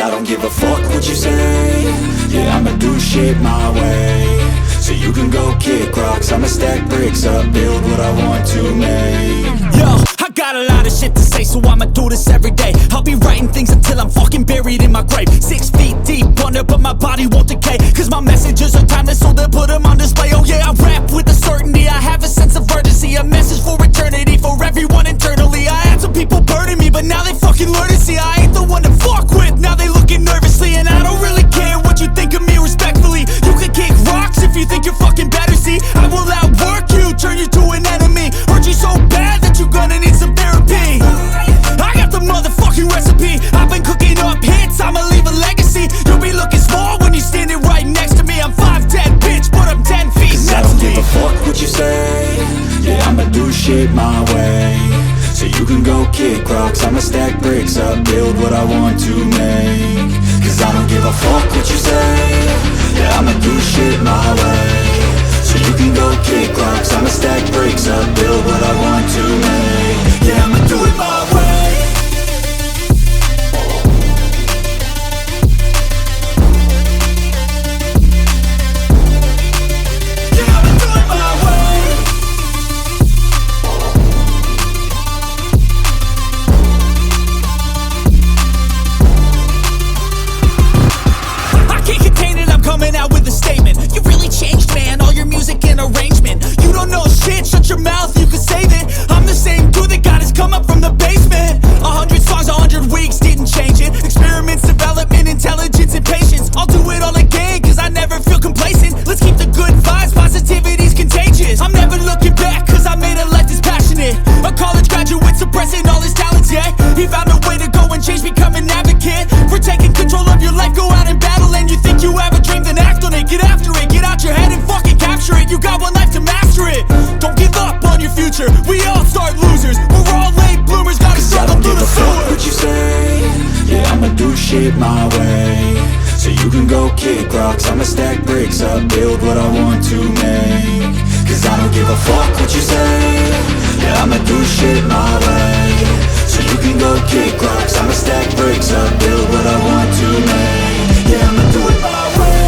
I don't give a fuck what you say. Yeah, I'ma do shit my way. So you can go kick rocks, I'ma stack bricks up, build what I want to make. Yo, I got a lot of shit to say, so I'ma do this every day. I'll be writing things until I'm fucking buried in my grave. 6 feet deep under, but my body won't decay. Cause my messages are timeless, so they'll put them on display. Oh yeah, I rap with a certainty, I have a sense of urgency. A message for eternity, for everyone internally. I had some people burning me, but now they fucking learn to see I ain't the one to fuck with, now they looking nervously. And I don't really care what you think of me, respectfully. You can kick rocks if you think you're fucking better, see. I will outwork you, turn you to an enemy. Hurt you so bad that you're gonna need some therapy. I got the motherfucking recipe, I've been cooking up hits, I'ma leave a legacy. You'll be looking small when you're standing right next to me. I'm 5'10", bitch, but I'm 10 feet Cause I don't give a fuck what you say. Yeah, I'ma do shit my way. So you can go kick rocks, I'ma stack bricks up, build what I want to make. Cause I don't give a fuck what you say. Yeah, I'ma do shit my way. So you can go kick rocks, I'ma stack bricks up, build what I want to make. Yeah, I'ma do it my way. Coming out with a statement. You really changed, man, all your music and arrangement. You don't know shit, shut your mouth, you can save it. I'm the same dude that got his come up from the basement. 100 songs, 100 weeks, didn't change it. Experiments, development, intelligence, and patience. I'll do it all again, cause I never feel complacent. Let's keep the good vibes, positivity's contagious. I'm never looking back, cause I made a life that's passionate. A college graduate suppressing all his talents, yeah. He found a way to go and change, become an advocate for taking control of your life, go out and battle. And you think you have a dream, then act on it. Get after it, get out your head and fucking capture it. You got one life to master it. Don't give up on your future, we all start losers. We're all late bloomers, gotta struggle through the sewer. What you say? Yeah, I'ma do shit my way. So you can go kick rocks, I'ma stack bricks up, build what I want to make. Cause I don't give a fuck what you say. Yeah, I'ma do shit my way. So you can go kick rocks, I'ma stack bricks up, build what I want to make. Yeah, I'ma do it my way.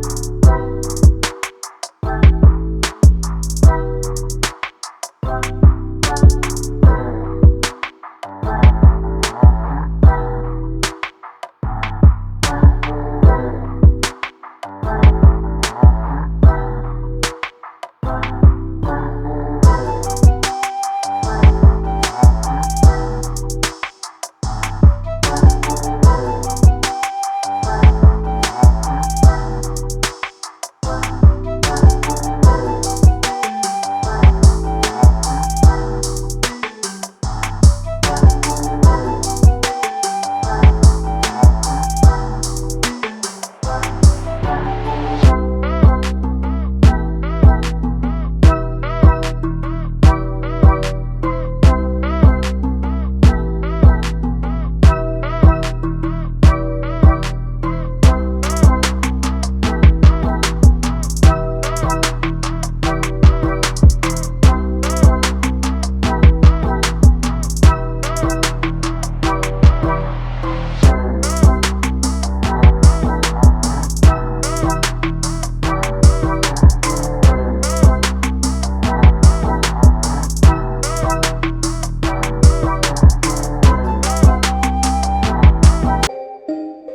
Bye.